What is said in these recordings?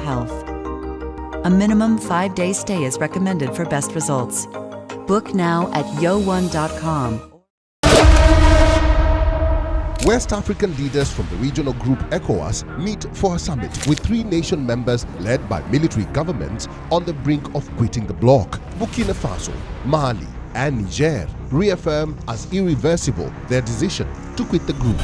health. A minimum 5-day stay is recommended for best results. Book now at WION.com. West African leaders from the regional group ECOWAS meet for a summit with 3 nation members led by military governments on the brink of quitting the bloc. Burkina Faso, Mali and Niger reaffirm as irreversible their decision to quit the group.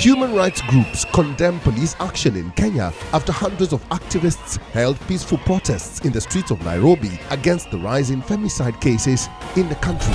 Human rights groups condemn police action in Kenya after hundreds of activists held peaceful protests in the streets of Nairobi against the rise in femicide cases in the country.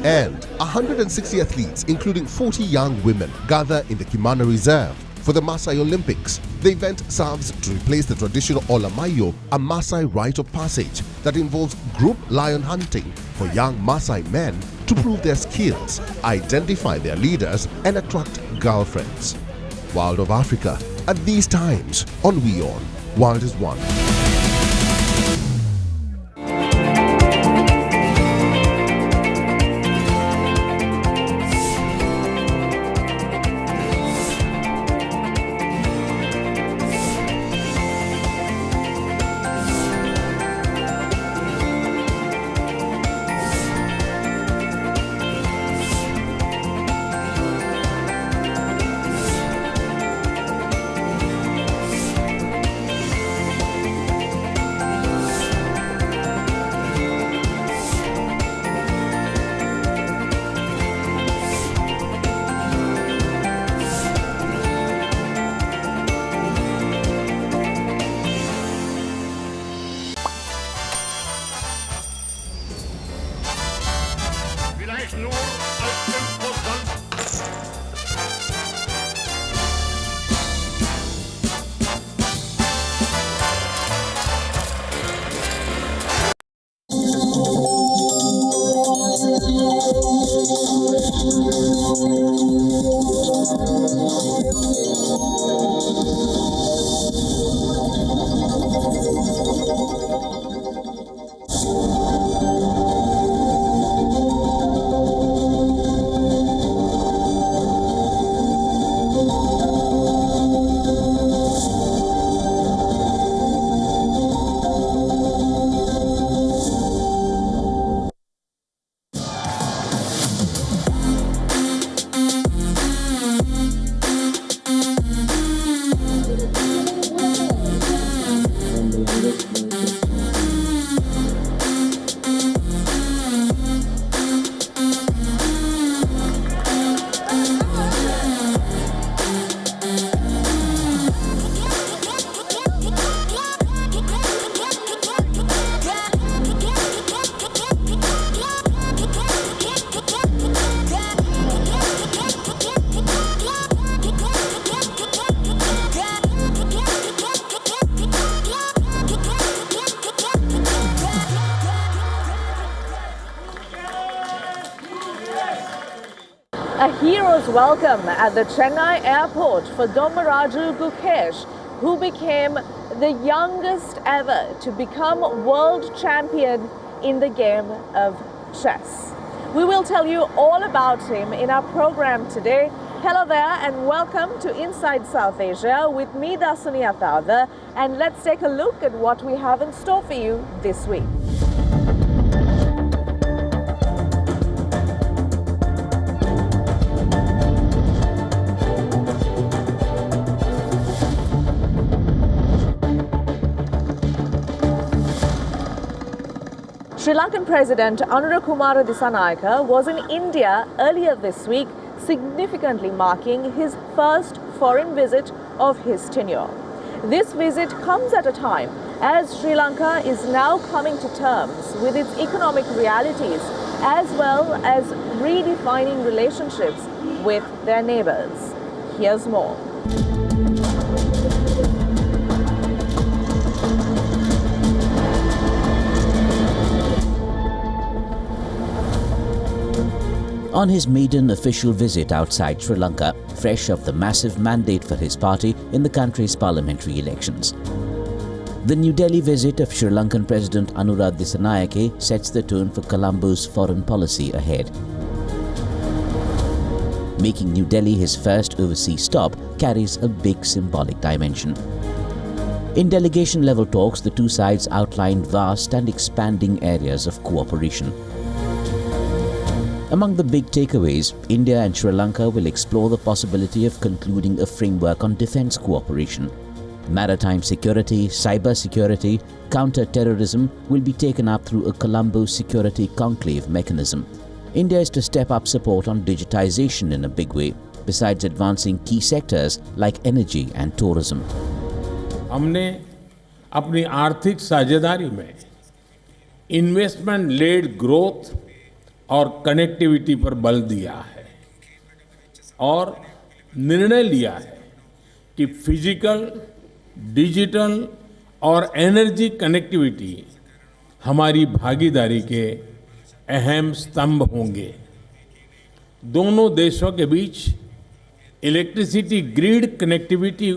And 160 athletes, including 40 young women, gather in the Kumara Reserve for the Maasai Olympics. The event serves to replace the traditional Olamayo, a Maasai rite of passage that involves group lion hunting for young Maasai men to prove their skills, identify their leaders and attract girlfriends. World of Africa at these times on WION. World is One. A hero's welcome at the Chennai airport for Dommaraju Gukesh, who became the youngest ever to become world champion in the game of chess. We will tell you all about him in our program today. Hello there and welcome to Inside South Asia with me, Dasuni Athauda, and let's take a look at what we have in store for you this week. Sri Lankan President Anura Disannayke was in India earlier this week, significantly marking his first foreign visit of his tenure. This visit comes at a time as Sri Lanka is now coming to terms with its economic realities as well as redefining relationships with their neighbours. Here's more. On his maiden official visit outside Sri Lanka, fresh off the massive mandate for his party in the country's parliamentary elections. The New Delhi visit of Sri Lankan President Anura Disannayake sets the tone for Colombo's foreign policy ahead. making New Delhi his first overseas stop carries a big symbolic dimension. In delegation-level talks, the two sides outlined vast and expanding areas of cooperation. Among the big takeaways, India and Sri Lanka will explore the possibility of concluding a framework on defence cooperation. Maritime security, cyber security, counter-terrorism will be taken up through a Colombo Security Conclave mechanism. India is to step up support on digitization in a big way, besides advancing key sectors like energy and tourism. हमने अपनी आर्थिक साझेदारी में investment led growth और connectivity पर बल दिया है और निर्णय लिया है कि फिजिकल, डिजिटल और एनर्जी कनेक्टिविटी हमारी भागीदारी के अहम स्तंभ होंगे। दोनों देशों के बीच इलेक्ट्रिसिटी ग्रिड कनेक्टिविटी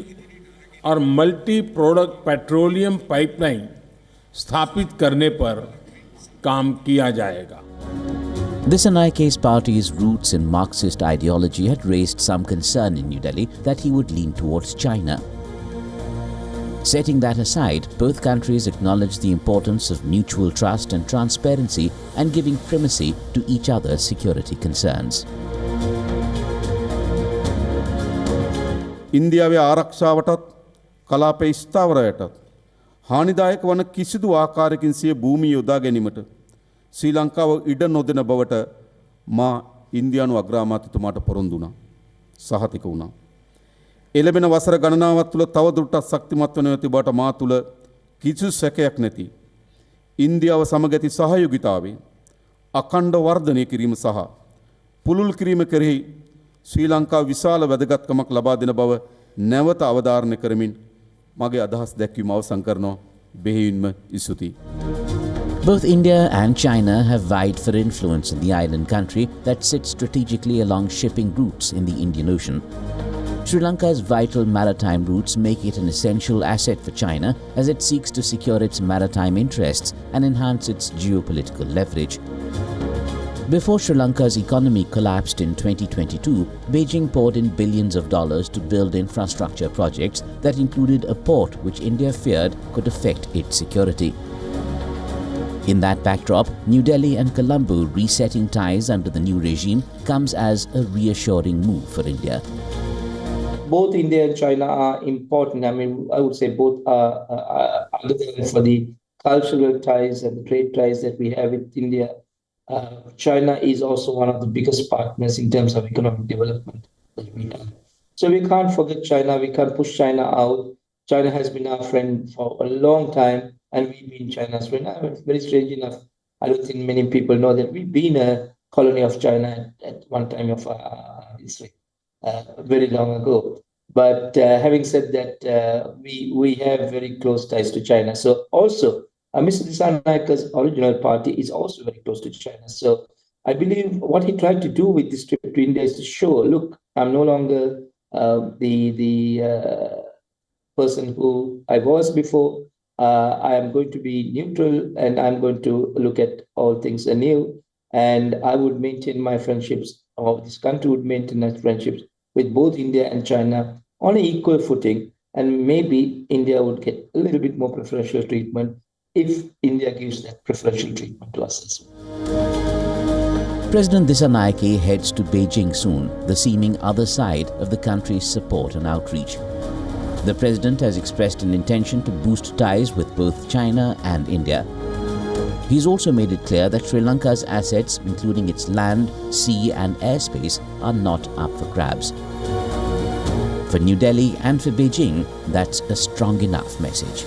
और मल्टी प्रोडक्ट पेट्रोलियम पाइपलाइन स्थापित करने पर काम किया जाएगा। Dissanayke's party's roots in Marxist ideology had raised some concern in New Delhi that he would lean towards China. Setting that aside, both countries acknowledged the importance of mutual trust and transparency and giving primacy to each other's security concerns. ඉන්දියාවේ ආරක්ෂාවටත් කලාපයේ ස්ථාවරයටත් හානිදායක වන කිසිදු ආකාරයකින් සිය භූමිය යොදා ගැනීමට ශ්‍රී ලංකාව ඉඩ නොදෙන බවට මා ඉන්දියානු අග්‍රාමාත්‍යතුමාට පොරොන්දු වුණා. සහතික වුණා. එළඹෙන වසර ගණනාවක් තුළ තවදුරටත් ශක්තිමත් වන ඇති බවට මා තුළ කිසිදු සැකයක් නැති. ඉන්දියාව සමග ඇති සහයෝගිතාවේ අඛණ්ඩ වර්ධනය කිරීම සහ පුළුල් කිරීම කෙරෙහි ශ්‍රී ලංකාව විශාල වැදගත්කමක් ලබා දෙන බව නැවත අවධාරණය කරමින් මගේ අදහස් දැක්වීම අවසන් කරනවා. බෙහෙවින්ම ස්තුතියි. Both India and China have vied for influence in the island country that sits strategically along shipping routes in the Indian Ocean. Sri Lanka's vital maritime routes make it an essential asset for China as it seeks to secure its maritime interests and enhance its geopolitical leverage. Before Sri Lanka's economy collapsed in 2022, Beijing poured in billions of dollars to build infrastructure projects that included a port which India feared could affect its security. In that backdrop, New Delhi and Colombo resetting ties under the new regime comes as a reassuring move for India. Both India and China are important. I mean, I would say both are other than for the cultural ties and trade ties that we have with India. China is also one of the biggest partners in terms of economic development that we have. So we can't forget China. We can't push China out. China has been our friend for a long time, and we've been China's friend. I mean, it's very strange enough. I don't think many people know that we've been a colony of China at one time of history, very long ago. But having said that, we have very close ties to China. So also, Mr. Disannayeke's original party is also very close to China. So I believe what he tried to do with this trip to India is to show, look, I'm no longer the person who I was before. I am going to be neutral and I'm going to look at all things anew. And I would maintain my friendships, or this country would maintain its friendships with both India and China on an equal footing. And maybe India would get a little bit more preferential treatment if India gives that preferential treatment to us as well. President Disannayke heads to Beijing soon, the seeming other side of the country's support and outreach. The president has expressed an intention to boost ties with both China and India. He's also made it clear that Sri Lanka's assets, including its land, sea and airspace, are not up for grabs. For New Delhi and for Beijing, that's a strong enough message.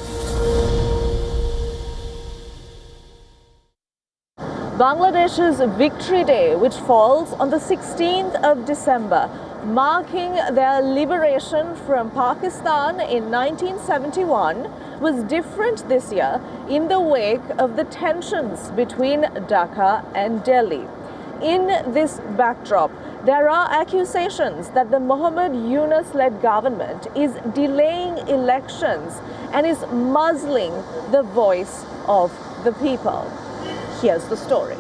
Bangladesh's Victory Day, which falls on the 16th of December, marking their liberation from Pakistan in 1971, was different this year in the wake of the tensions between Dhaka and Delhi. In this backdrop, there are accusations that the Muhammad Yunus-led government is delaying elections and is muzzling the voice of the people. Here's the story.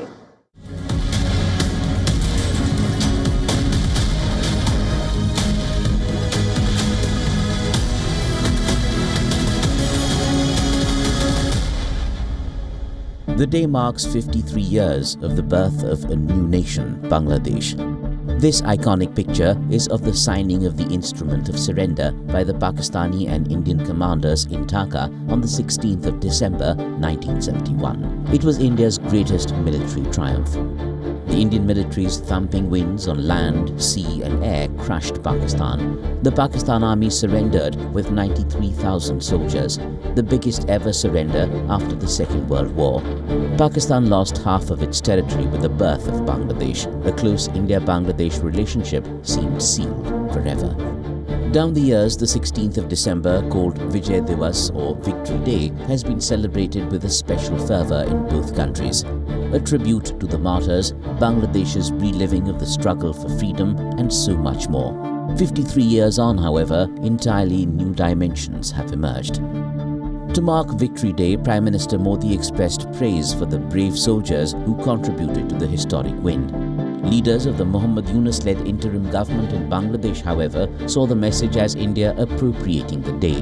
The day marks 53 years of the birth of a new nation, Bangladesh. This iconic picture is of the signing of the Instrument of Surrender by the Pakistani and Indian commanders in Dhaka on the 16th of December 1971. It was India's greatest military triumph. The Indian military's thumping winds on land, sea and air crushed Pakistan. The Pakistan Army surrendered with 93,000 soldiers, the biggest ever surrender after the Second World War. Pakistan lost half of its territory with the birth of Bangladesh. The close India-Bangladesh relationship seemed sealed forever. Down the years, the 16th of December, called Vijay Divas or Victory Day, has been celebrated with a special fervour in both countries. A tribute to the martyrs, Bangladesh's reliving of the struggle for freedom, and so much more. 53 years on, however, entirely new dimensions have emerged. To mark Victory Day, Prime Minister Modi expressed praise for the brave soldiers who contributed to the historic win. Leaders of the Muhammad Yunus-led interim government in Bangladesh, however, saw the message as India appropriating the day.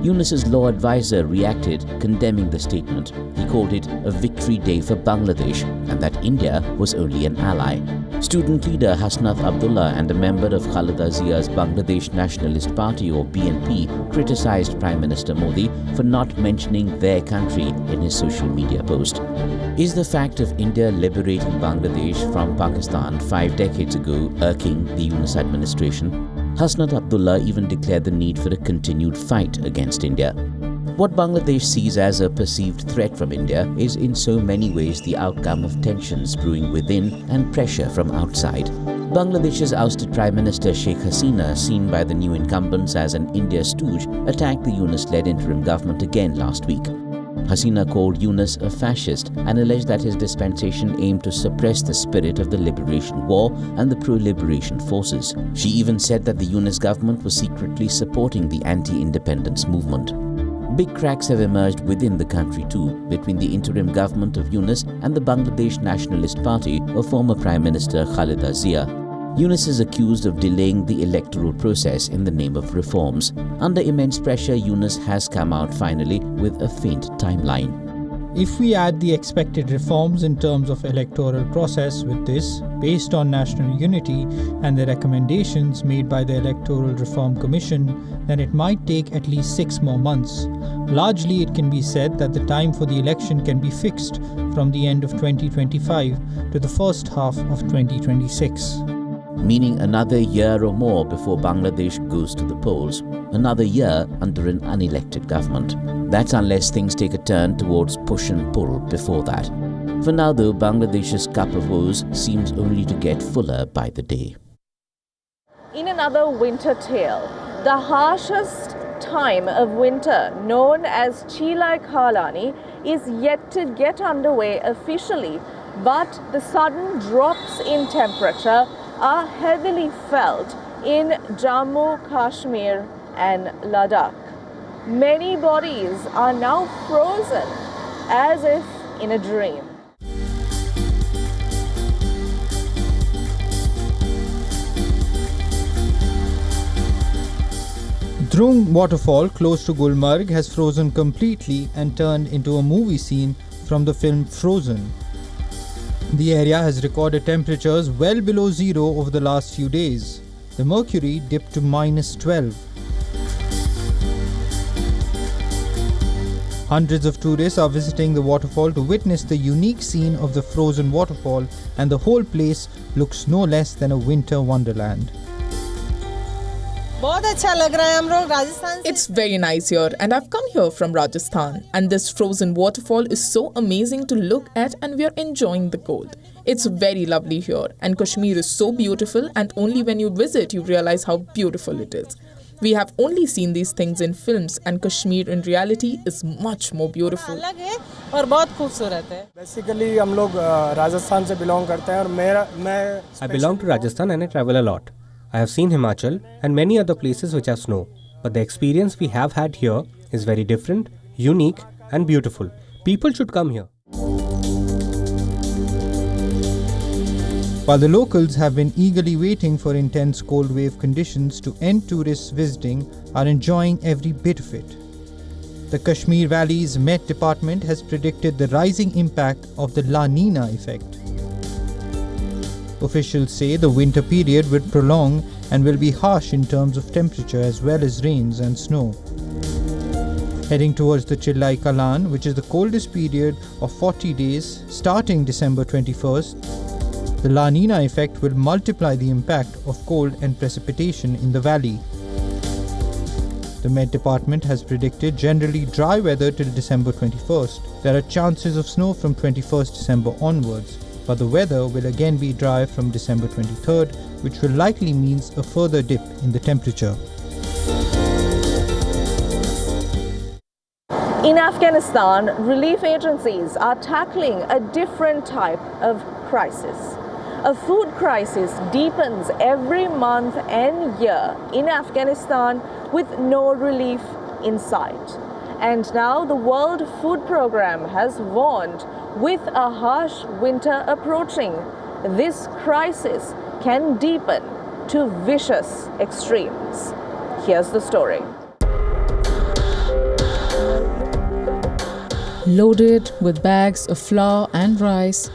Yunus's law advisor reacted, condemning the statement. He called it a victory day for Bangladesh and that India was only an ally. Student leader Hussain Abdullah and a member of Khalida Zia's Bangladesh Nationalist Party or BNP criticized Prime Minister Modi for not mentioning their country in his social media post. Is the fact of India liberating Bangladesh from Pakistan 5 decades ago irking the Yunus administration? Hussain Abdullah even declared the need for a continued fight against India. What Bangladesh sees as a perceived threat from India is in so many ways the outcome of tensions brewing within and pressure from outside. Bangladesh's ousted Prime Minister Sheikh Hasina, seen by the new incumbents as an India stooge, attacked the Yunus-led interim government again last week. Hasina called Yunus a fascist and alleged that his dispensation aimed to suppress the spirit of the liberation war and the pro-liberation forces. She even said that the Yunus government was secretly supporting the anti-independence movement. Big cracks have emerged within the country too, between the interim government of Yunus and the Bangladesh Nationalist Party of former Prime Minister Khalida Zia. Yunus is accused of delaying the electoral process in the name of reforms. Under immense pressure, Yunus has come out finally with a faint timeline. If we add the expected reforms in terms of electoral process with this, based on national unity and the recommendations made by the Electoral Reform Commission, then it might take at least 6 more months. Largely, it can be said that the time for the election can be fixed from the end of 2025 to the first half of 2026. Meaning another year or more before Bangladesh goes to the polls, another year under an unelected government. That's unless things take a turn towards push and pull before that. For now though, Bangladesh's cup of woes seems only to get fuller by the day. In another winter tale, the harshest time of winter, known as Chilai Khalani, is yet to get underway officially, but the sudden drops in temperature are heavily felt in Jammu, Kashmir and Ladakh. Many bodies are now frozen as if in a dream. Drung waterfall close to Gulmarg has frozen completely and turned into a movie scene from the film Frozen. The area has recorded temperatures well below zero over the last few days. The mercury dipped to -12. Hundreds of tourists are visiting the waterfall to witness the unique scene of the frozen waterfall, and the whole place looks no less than a winter wonderland. It's very nice here, and I've come here from Rajasthan, and this frozen waterfall is so amazing to look at, and we are enjoying the cold. It's very lovely here, and Kashmir is so beautiful, and only when you visit you realize how beautiful it is. We have only seen these things in films, and Kashmir in reality is much more beautiful. Basically, हम लोग राजस्थान से belong करते हैं और मैं I belong to Rajasthan and I travel a lot. I have seen Himachal and many other places which have snow, but the experience we have had here is very different, unique and beautiful. People should come here. While the locals have been eagerly waiting for intense cold wave conditions to end, tourists visiting are enjoying every bit of it. The Kashmir Valley's Met Department has predicted the rising impact of the La Nina effect. Officials say the winter period will prolong and will be harsh in terms of temperature as well as rains and snow. Heading towards the Chillai Kalan, which is the coldest period of 40 days starting December 21st, the La Nina effect will multiply the impact of cold and precipitation in the valley. The Met Department has predicted generally dry weather till December 21st. There are chances of snow from 21st December onwards, but the weather will again be dry from December 23rd, which will likely mean a further dip in the temperature. In Afghanistan, relief agencies are tackling a different type of crisis. A food crisis deepens every month and year in Afghanistan with no relief in sight. And now the World Food Programme has warned, with a harsh winter approaching, this crisis can deepen to vicious extremes. Here's the story. Loaded with bags of flour and rice,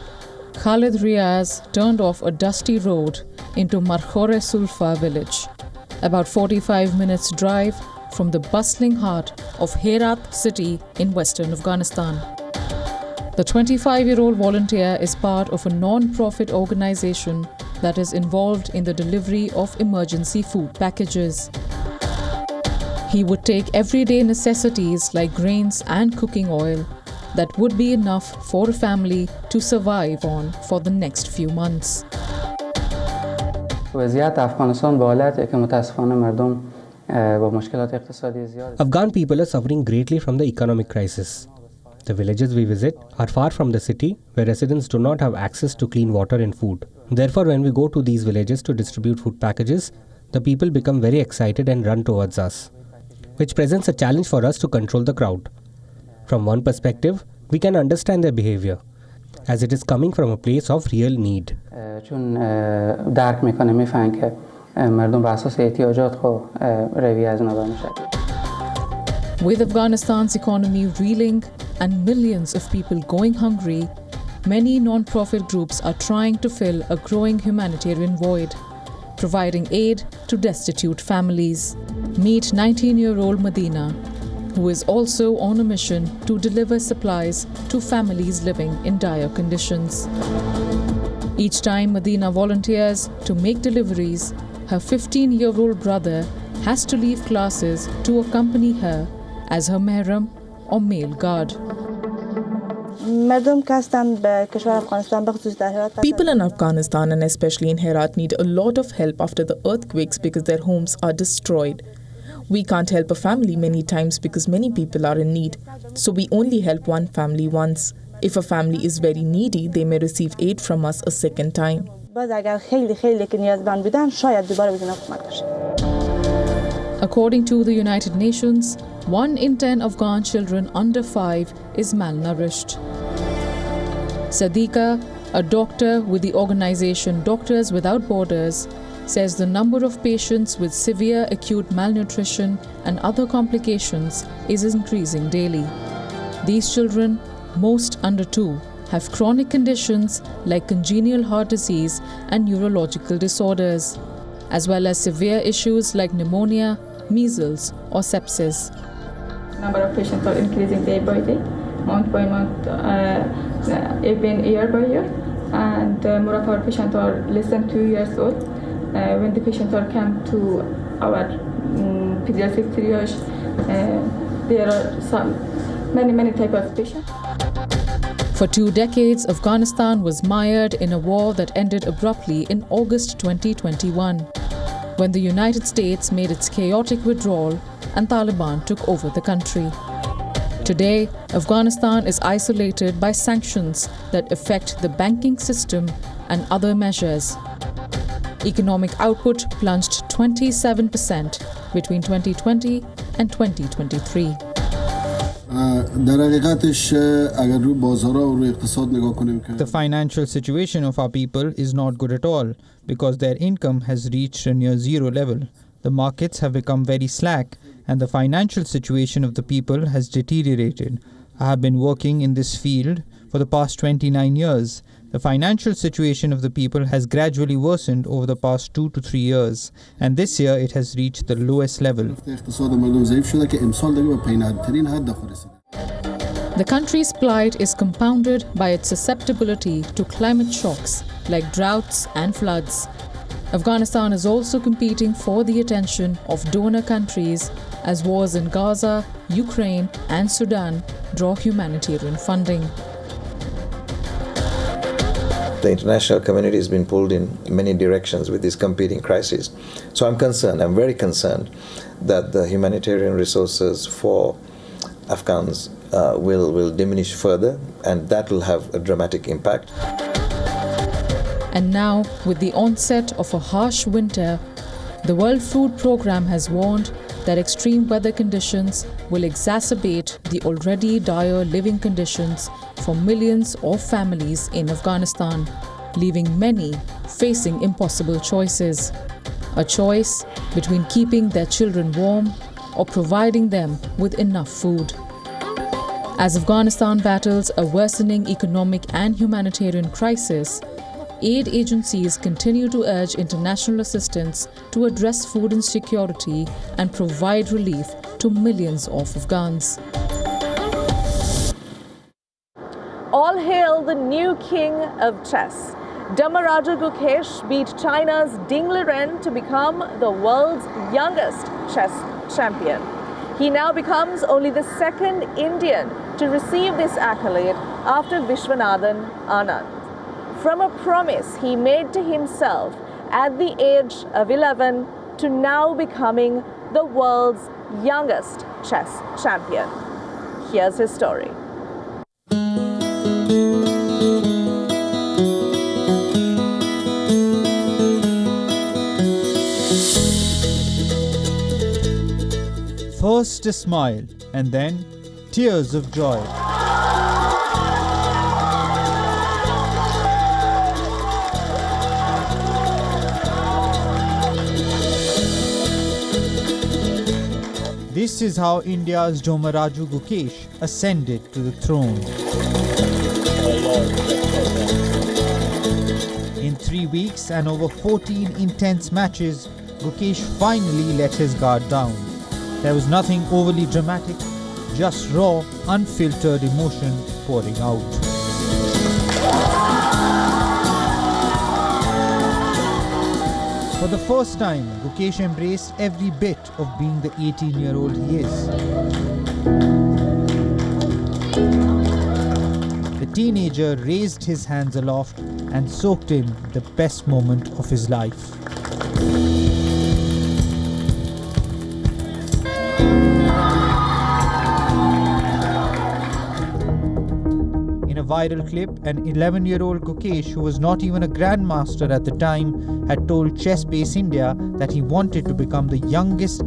Khalid Riaz turned off a dusty road into Markhore Sulfa village, about 45 minutes drive from the bustling heart of Herat city in western Afghanistan. The 25-year-old volunteer is part of a non-profit organization that is involved in the delivery of emergency food packages. He would take everyday necessities like grains and cooking oil that would be enough for a family to survive on for the next few months. Afghan people are suffering greatly from the economic crisis. The villages we visit are far from the city, where residents do not have access to clean water and food. Therefore, when we go to these villages to distribute food packages, the people become very excited and run towards us, which presents a challenge for us to control the crowd. From one perspective, we can understand their behavior, as it is coming from a place of real need. With Afghanistan's economy reeling and millions of people going hungry, many non-profit groups are trying to fill a growing humanitarian void, providing aid to destitute families. Meet 19-year-old Medina, who is also on a mission to deliver supplies to families living in dire conditions. Each time Medina volunteers to make deliveries, her 15-year-old brother has to leave classes to accompany her as her mehram or male guard. People in Afghanistan and especially in Herat need a lot of help after the earthquakes because their homes are destroyed. We can't help a family many times because many people are in need, so we only help one family once. If a family is very needy, they may receive aid from us a second time. According to the United Nations, 1 in 10 Afghan children under 5 is malnourished. Sadiqa, a doctor with the organization Doctors Without Borders, says the number of patients with severe acute malnutrition and other complications is increasing daily. These children, most under 2, have chronic conditions like congenital heart disease and neurological disorders, as well as severe issues like pneumonia, measles, or sepsis. Number of patients are increasing day by day, month by month, even year by year, and more of our patients are less than 2 years old. When the patients are come to our pediatric triage, there are many types of patients. For 2 decades, Afghanistan was mired in a war that ended abruptly in August 2021, when the United States made its chaotic withdrawal and Taliban took over the country. Today, Afghanistan is isolated by sanctions that affect the banking system and other measures. Economic output plunged 27% between 2020 and 2023. The financial situation of our people is not good at all because their income has reached a near zero level. The markets have become very slack and the financial situation of the people has deteriorated. I have been working in this field for the past 29 years. The financial situation of the people has gradually worsened over the past 2 to 3 years, and this year it has reached the lowest level. The country's plight is compounded by its susceptibility to climate shocks like droughts and floods. Afghanistan is also competing for the attention of donor countries as wars in Gaza, Ukraine and Sudan draw humanitarian funding. The international community has been pulled in many directions with these competing crises. So I'm very concerned that the humanitarian resources for Afghans will diminish further, and that will have a dramatic impact. And now, with the onset of a harsh winter, the World Food Programme has warned that extreme weather conditions will exacerbate the already dire living conditions for millions of families in Afghanistan, leaving many facing impossible choices. A choice between keeping their children warm or providing them with enough food. As Afghanistan battles a worsening economic and humanitarian crisis, aid agencies continue to urge international assistance to address food insecurity and provide relief to millions of Afghans. All hail the new king of chess. Dommaraju Gukesh beat China's Ding Liren to become the world's youngest chess champion. He now becomes only the second Indian to receive this accolade after Vishwanathan Anand. From a promise he made to himself at the age of 11 to now becoming the world's youngest chess champion. Here's his story. First a smile, and then tears of joy. This is how India's Dommaraju Gukesh ascended to the throne. In 3 weeks and over 14 intense matches, Gukesh finally let his guard down. There was nothing overly dramatic, just raw, unfiltered emotion pouring out. For the first time, Gukesh embraced every bit of being the 18-year-old he is. The teenager raised his hands aloft and soaked in the best moment of his life. Viral clip, an 11-year-old Gukesh, who was not even a grandmaster at the time, had told Chess Base India that he wanted to become the youngest